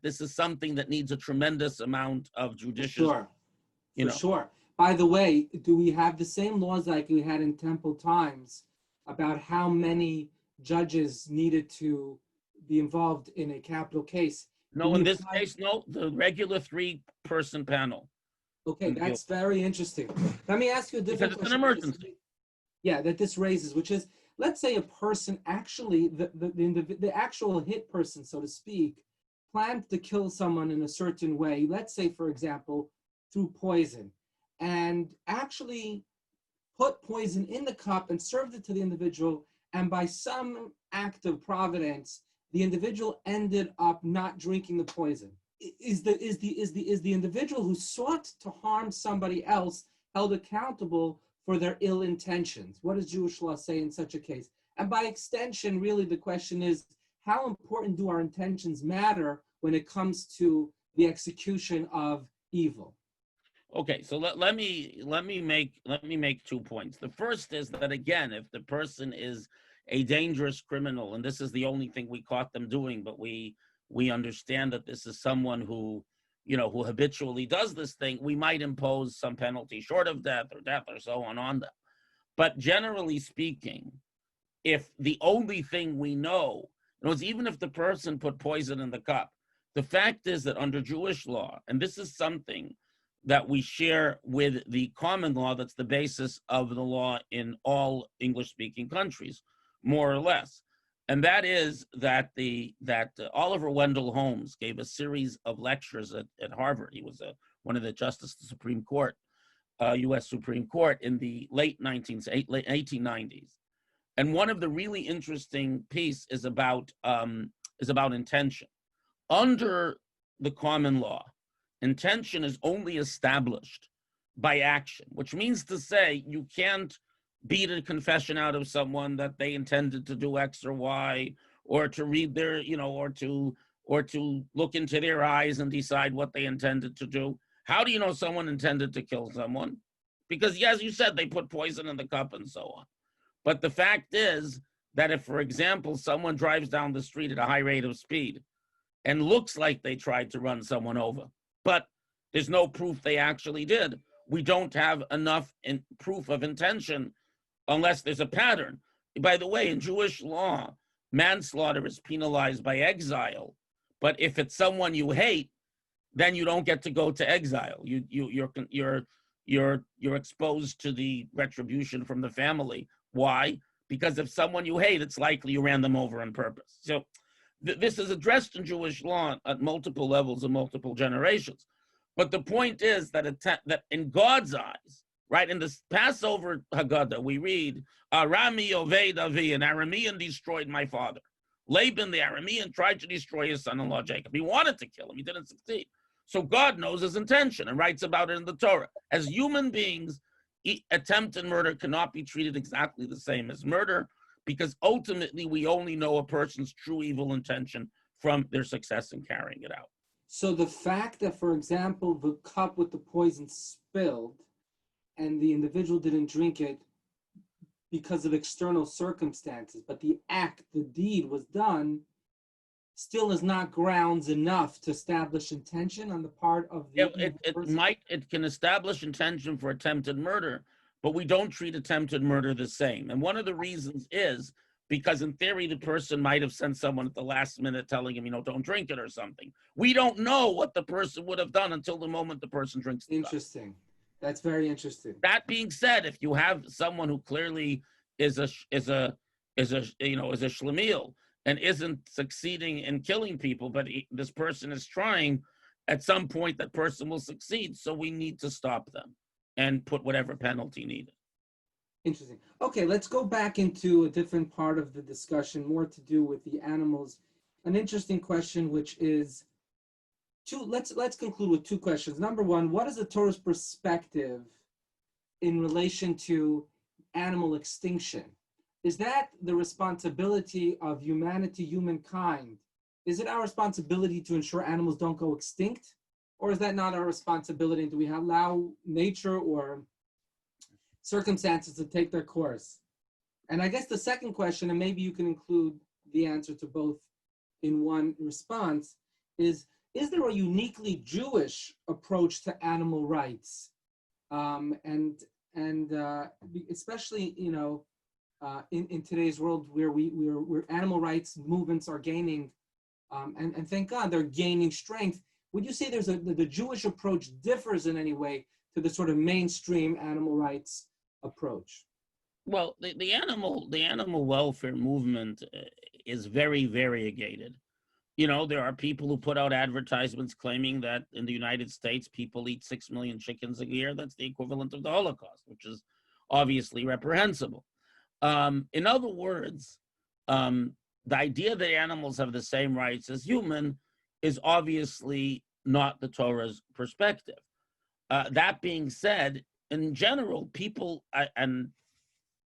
this is something that needs a tremendous amount of judicial. Sure. By the way, do we have the same laws like we had in Temple times about how many judges needed to be involved in a capital case? No, in this case, no. The regular 3-person panel. Okay, that's very interesting. Let me ask you a different question. It's an emergency. Yeah, that this raises, which is, let's say a person actually, the actual hit person, so to speak, planned to kill someone in a certain way. Let's say, for example, through poison, and actually put poison in the cup and served it to the individual. And by some act of providence, the individual ended up not drinking the poison. Is the individual who sought to harm somebody else held accountable for their ill intentions? What does Jewish law say in such a case? And by extension, really the question is, how important do our intentions matter when it comes to the execution of evil? Okay, so let me make 2 points. The first is that, again, if the person is a dangerous criminal, and this is the only thing we caught them doing, but we understand that this is someone who habitually does this thing, we might impose some penalty short of death or so on them. But generally speaking, if the only thing we know, even if the person put poison in the cup, the fact is that under Jewish law, and this is something that we share with the common law that's the basis of the law in all English-speaking countries, more or less. And that is that Oliver Wendell Holmes gave a series of lectures at Harvard. He was one of the justices of the Supreme Court, U.S. Supreme Court, in the late 1890s. And one of the really interesting pieces is about intention. Under the common law, intention is only established by action, which means to say you can't beat a confession out of someone that they intended to do X or Y, or to read their, or to look into their eyes and decide what they intended to do. How do you know someone intended to kill someone? Because, as you said, they put poison in the cup and so on. But the fact is that if, for example, someone drives down the street at a high rate of speed and looks like they tried to run someone over, but there's no proof they actually did, we don't have enough proof of intention unless there's a pattern. By the way, in Jewish law, manslaughter is penalized by exile, but if it's someone you hate, then you don't get to go to exile. You're exposed to the retribution from the family. Why? Because if someone you hate, it's likely you ran them over on purpose. So this is addressed in Jewish law at multiple levels and multiple generations. But the point is that that in God's eyes, right, in the Passover Haggadah, we read, Arami Oved Avi, an Aramean destroyed my father. Laban, the Aramean, tried to destroy his son-in-law Jacob. He wanted to kill him. He didn't succeed. So God knows his intention and writes about it in the Torah. As human beings, attempted murder cannot be treated exactly the same as murder, because ultimately we only know a person's true evil intention from their success in carrying it out. So the fact that, for example, the cup with the poison spilled and the individual didn't drink it because of external circumstances, but the deed was done, still is not grounds enough to establish intention on the part of the person? It can establish intention for attempted murder, but we don't treat attempted murder the same. And one of the reasons is because in theory, the person might have sent someone at the last minute telling him, don't drink it or something. We don't know what the person would have done until the moment the person drinks the Interesting. Cup. That's very interesting. That being said, if you have someone who clearly is a shlemiel and isn't succeeding in killing people, but this person is trying, at some point that person will succeed. So we need to stop them and put whatever penalty needed. Interesting. Okay, let's go back into a different part of the discussion, more to do with the animals. An interesting question, which is let's conclude with two questions. Number one, what is the Torah's perspective in relation to animal extinction? Is that the responsibility of humanity, humankind? Is it our responsibility to ensure animals don't go extinct? Or is that not our responsibility? Do we allow nature or circumstances to take their course? And I guess the second question, and maybe you can include the answer to both in one response, is there a uniquely Jewish approach to animal rights? Especially, in today's world where animal rights movements are gaining, and thank God they're gaining strength. Would you say the Jewish approach differs in any way to the sort of mainstream animal rights approach? Well, the animal welfare movement is very variegated. There are people who put out advertisements claiming that in the United States, people eat 6 million chickens a year. That's the equivalent of the Holocaust, which is obviously reprehensible. In other words, the idea that animals have the same rights as human is obviously not the Torah's perspective. That being said, in general, people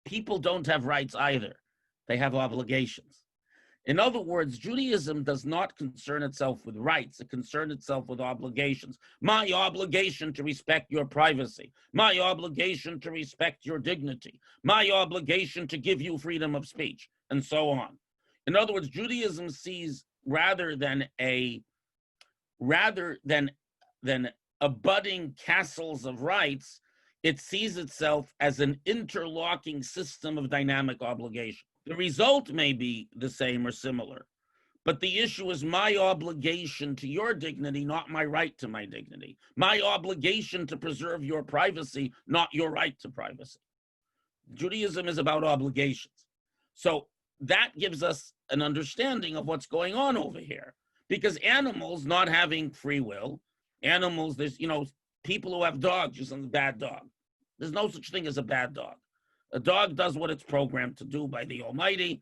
don't have rights either. They have obligations. In other words, Judaism does not concern itself with rights. It concerns itself with obligations. My obligation to respect your privacy. My obligation to respect your dignity. My obligation to give you freedom of speech, and so on. In other words, Judaism sees rather than abutting castles of rights, it sees itself as an interlocking system of dynamic obligation. The result may be the same or similar, but the issue is my obligation to your dignity, not my right to my dignity. My obligation to preserve your privacy, not your right to privacy. Judaism is about obligations. So that gives us an understanding of what's going on over here. Because animals not having free will, animals, there's, people who have dogs, just a bad dog. There's no such thing as a bad dog. A dog does what it's programmed to do by the Almighty.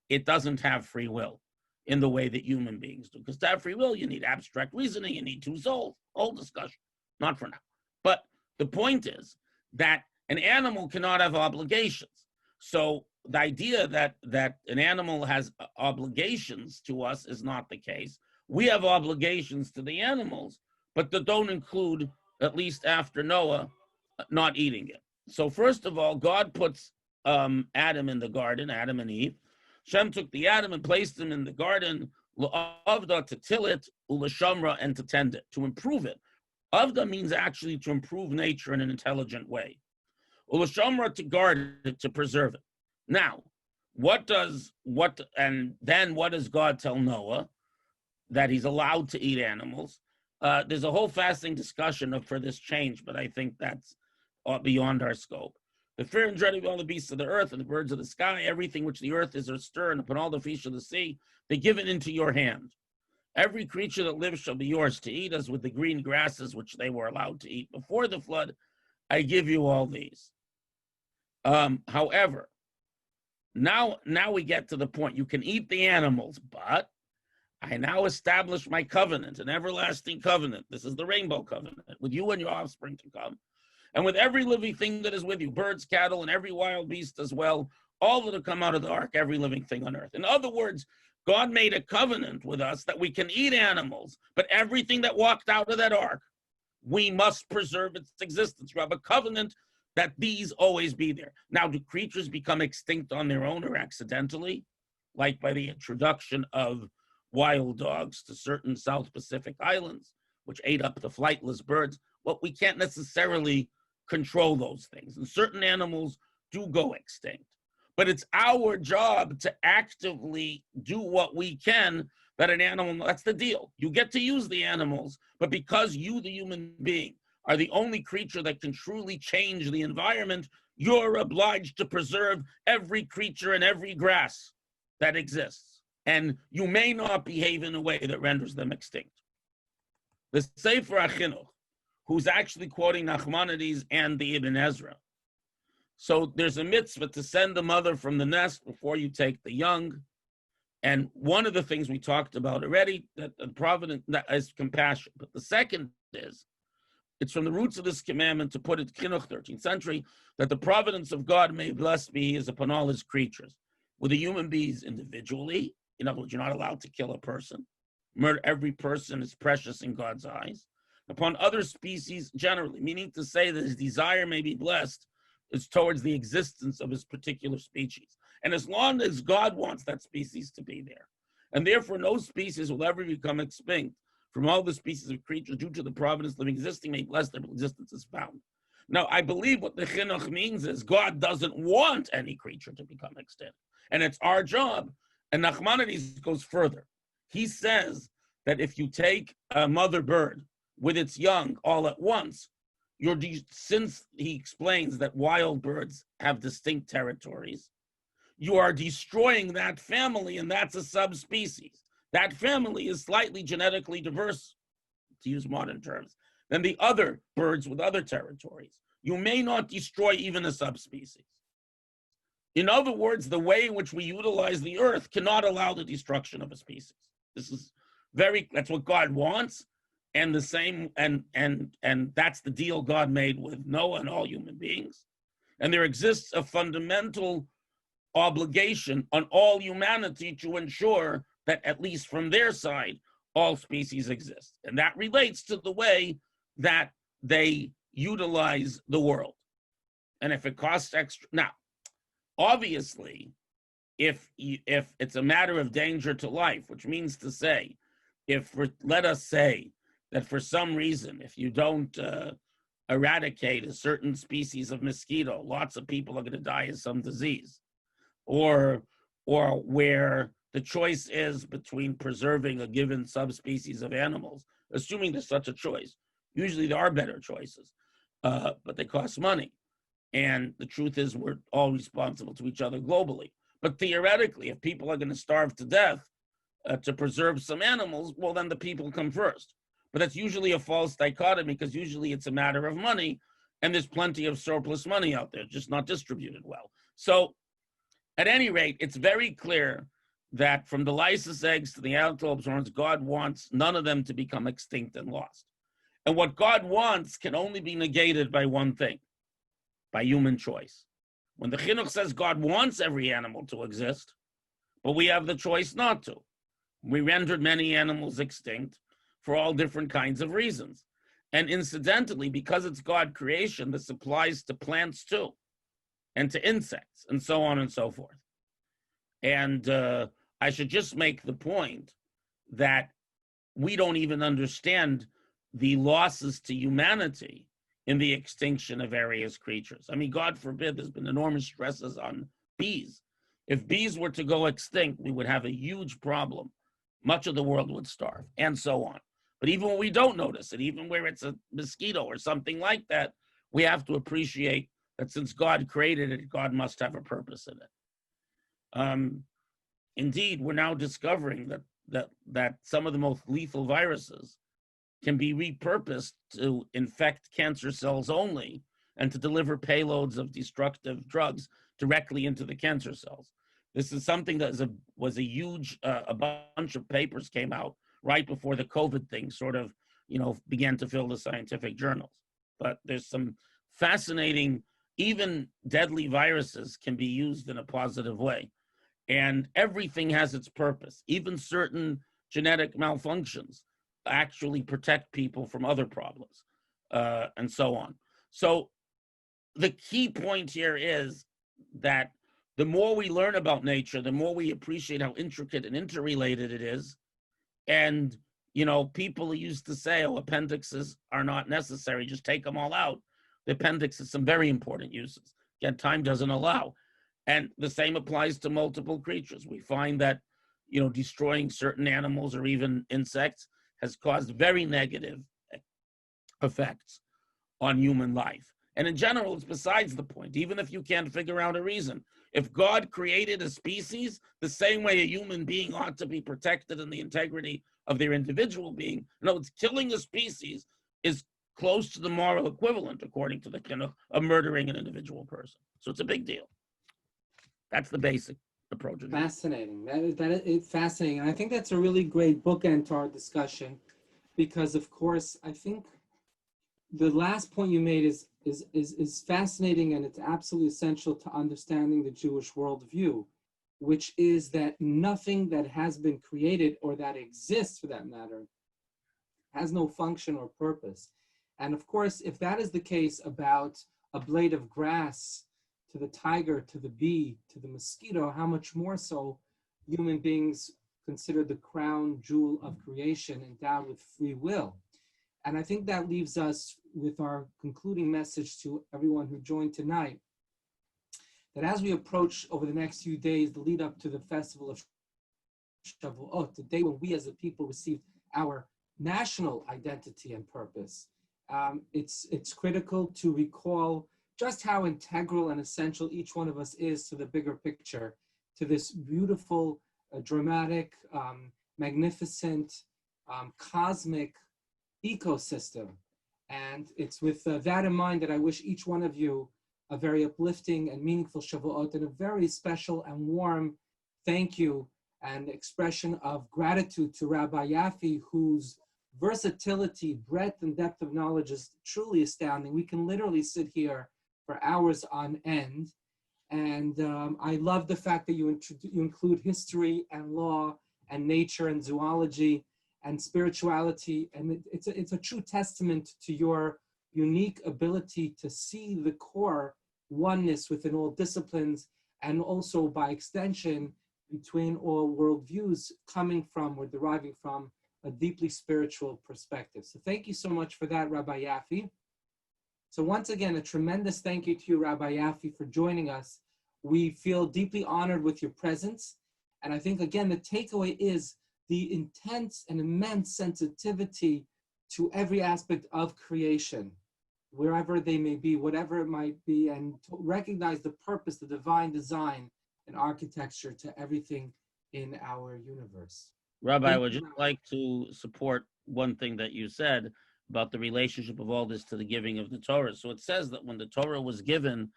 It doesn't have free will in the way that human beings do. Because to have free will, you need abstract reasoning, you need two souls. Whole discussion. Not for now. But the point is that an animal cannot have obligations. So the idea that an animal has obligations to us is not the case. We have obligations to the animals, but that don't include, at least after Noah, not eating it. So first of all, God puts Adam in the garden, Adam and Eve. Shem took the Adam and placed him in the garden, Avda, to till it, ulashamra, and to tend it, to improve it. Avda means actually to improve nature in an intelligent way. Ulashamra, to guard it, to preserve it. Now, what does God tell Noah? That he's allowed to eat animals. There's a whole fascinating discussion for this change, but I think that's beyond our scope. The fear and dread of all the beasts of the earth and the birds of the sky, everything which the earth is astir, and upon all the fish of the sea, they give it into your hand. Every creature that lives shall be yours to eat, as with the green grasses which they were allowed to eat before the flood. I give you all these. However, now we get to the point. You can eat the animals, but I now establish my covenant, an everlasting covenant. This is the rainbow covenant, with you and your offspring to come. And with every living thing that is with you, birds, cattle, and every wild beast as well, all that have come out of the ark, every living thing on earth. In other words, God made a covenant with us that we can eat animals, but everything that walked out of that ark, we must preserve its existence. We have a covenant that these always be there. Now, do creatures become extinct on their own or accidentally? Like by the introduction of wild dogs to certain South Pacific islands, which ate up the flightless birds. Well, we can't necessarily control those things. And certain animals do go extinct. But it's our job to actively do what we can that an animal, that's the deal. You get to use the animals, but because you, the human being, are the only creature that can truly change the environment, you're obliged to preserve every creature and every grass that exists. And you may not behave in a way that renders them extinct. The Sefer HaChinuch, who's actually quoting Nachmanides and the Ibn Ezra. So there's a mitzvah to send the mother from the nest before you take the young. And one of the things we talked about already, that providence that is compassion. But the second is, it's from the roots of this commandment, to put it, Chinuch, 13th century, that the providence of God may blessed be he is upon all his creatures. With the human beings individually, in other words, you're not allowed to kill a person. Murder, every person is precious in God's eyes. Upon other species generally, meaning to say that his desire may be blessed is towards the existence of his particular species. And as long as God wants that species to be there, and therefore no species will ever become extinct from all the species of creatures due to the providence living existing, may bless their existence is found. Now, I believe what the chinuch means is God doesn't want any creature to become extinct. And it's our job. And Nachmanides goes further. He says that if you take a mother bird with its young all at once, since he explains that wild birds have distinct territories, you are destroying that family, and that's a subspecies. That family is slightly genetically diverse, to use modern terms, than the other birds with other territories. You may not destroy even a subspecies. In other words, the way in which we utilize the earth cannot allow the destruction of a species. That's what God wants. And the same, and that's the deal God made with Noah and all human beings. And there exists a fundamental obligation on all humanity to ensure that, at least from their side, all species exist. And that relates to the way that they utilize the world. And if it costs extra, now, obviously, if it's a matter of danger to life, which means to say, let us say that for some reason, if you don't eradicate a certain species of mosquito, lots of people are going to die of some disease, or where the choice is between preserving a given subspecies of animals, assuming there's such a choice. Usually there are better choices, but they cost money. And the truth is we're all responsible to each other globally. But theoretically, if people are going to starve to death to preserve some animals, well, then the people come first. But that's usually a false dichotomy, because usually it's a matter of money, and there's plenty of surplus money out there, just not distributed well. So at any rate, it's very clear that from the lysis eggs to the antelope's horns, God wants none of them to become extinct and lost. And what God wants can only be negated by one thing, by human choice. When the chinuch says God wants every animal to exist, but we have the choice not to. We rendered many animals extinct for all different kinds of reasons. And incidentally, because it's God creation, this applies to plants too, and to insects, and so on and so forth. And I should just make the point that we don't even understand the losses to humanity in the extinction of various creatures. I mean, God forbid, there's been enormous stresses on bees. If bees were to go extinct, we would have a huge problem. Much of the world would starve, and so on. But even when we don't notice it, even where it's a mosquito or something like that, we have to appreciate that since God created it, God must have a purpose in it. Indeed, we're now discovering that some of the most lethal viruses can be repurposed to infect cancer cells only and to deliver payloads of destructive drugs directly into the cancer cells. This is something that was a huge, a bunch of papers came out right before the COVID thing sort of, began to fill the scientific journals. But there's some fascinating, even deadly viruses can be used in a positive way. And everything has its purpose. Even certain genetic malfunctions actually protect people from other problems, and so on. So the key point here is that the more we learn about nature, the more we appreciate how intricate and interrelated it is, And, people used to say, oh, appendixes are not necessary, just take them all out. The appendix has some very important uses. Again, time doesn't allow. And the same applies to multiple creatures. We find that, destroying certain animals or even insects has caused very negative effects on human life. And in general, it's besides the point, even if you can't figure out a reason. If God created a species the same way a human being ought to be protected in the integrity of their individual being, killing a species is close to the moral equivalent, according to the of murdering an individual person. So it's a big deal. That's the basic approach. Fascinating. That is fascinating. And I think that's a really great bookend to our discussion, because of course, I think the last point you made is fascinating, and it's absolutely essential to understanding the Jewish worldview, which is that nothing that has been created or that exists, for that matter, has no function or purpose. And of course, if that is the case about a blade of grass, to the tiger, to the bee, to the mosquito, how much more so human beings considered the crown jewel of creation, endowed with free will. And I think that leaves us with our concluding message to everyone who joined tonight, that as we approach over the next few days, the lead up to the festival of Shavuot, the day when we as a people receive our national identity and purpose, it's critical to recall just how integral and essential each one of us is to the bigger picture, to this beautiful, dramatic, magnificent, cosmic ecosystem. And it's with that in mind that I wish each one of you a very uplifting and meaningful Shavuot, and a very special and warm thank you and expression of gratitude to Rabbi Yaffe, whose versatility, breadth, and depth of knowledge is truly astounding. We can literally sit here for hours on end. And I love the fact that you include history and law and nature and zoology and spirituality. And it's a true testament to your unique ability to see the core oneness within all disciplines, and also by extension between all worldviews, coming from or deriving from a deeply spiritual perspective. So thank you so much for that, Rabbi Yaffe. So once again, a tremendous thank you to you, Rabbi Yaffe, for joining us. We feel deeply honored with your presence. And I think, again, the takeaway is the intense and immense sensitivity to every aspect of creation, wherever they may be, whatever it might be, and to recognize the purpose, the divine design and architecture to everything in our universe. Rabbi, I would just like to support one thing that you said about the relationship of all this to the giving of the Torah. So it says that when the Torah was given,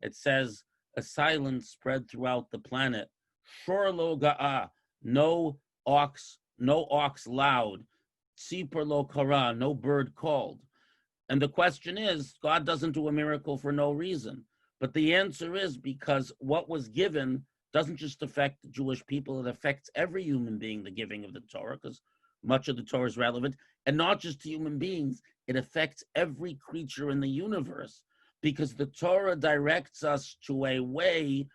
it says a silence spread throughout the planet. Shor lo ga'a, no ox loud. Tzipor lo kara, no bird called. And the question is, God doesn't do a miracle for no reason. But the answer is because what was given doesn't just affect the Jewish people, it affects every human being, the giving of the Torah, because much of the Torah is relevant, and not just to human beings, it affects every creature in the universe, because the Torah directs us to a way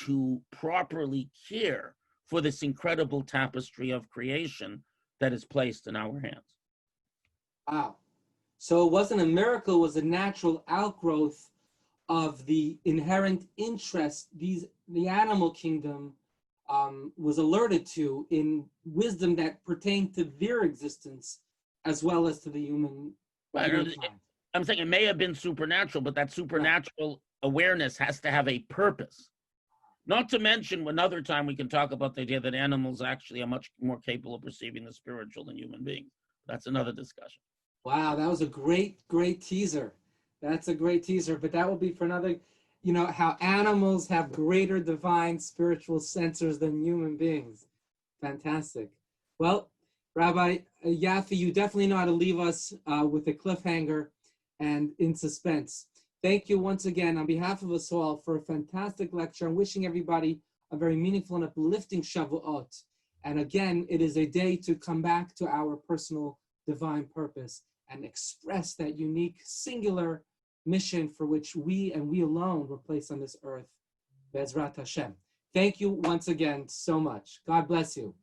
to properly care for this incredible tapestry of creation that is placed in our hands. Wow. So it wasn't a miracle, it was a natural outgrowth of the inherent interest the animal kingdom was alerted to in wisdom that pertained to their existence as well as to the human. I'm saying it may have been supernatural, but that supernatural awareness has to have a purpose. Not to mention, another time we can talk about the idea that animals actually are much more capable of perceiving the spiritual than human beings. That's another discussion. Wow, that was a great teaser. That's a great teaser, but that will be for another, how animals have greater divine spiritual sensors than human beings. Fantastic. Well, Rabbi Yaffe, you definitely know how to leave us with a cliffhanger and in suspense. Thank you once again on behalf of us all for a fantastic lecture. I'm wishing everybody a very meaningful and uplifting Shavuot. And again, it is a day to come back to our personal divine purpose and express that unique, singular mission for which we and we alone were placed on this earth. Bezrat Hashem. Thank you once again so much. God bless you.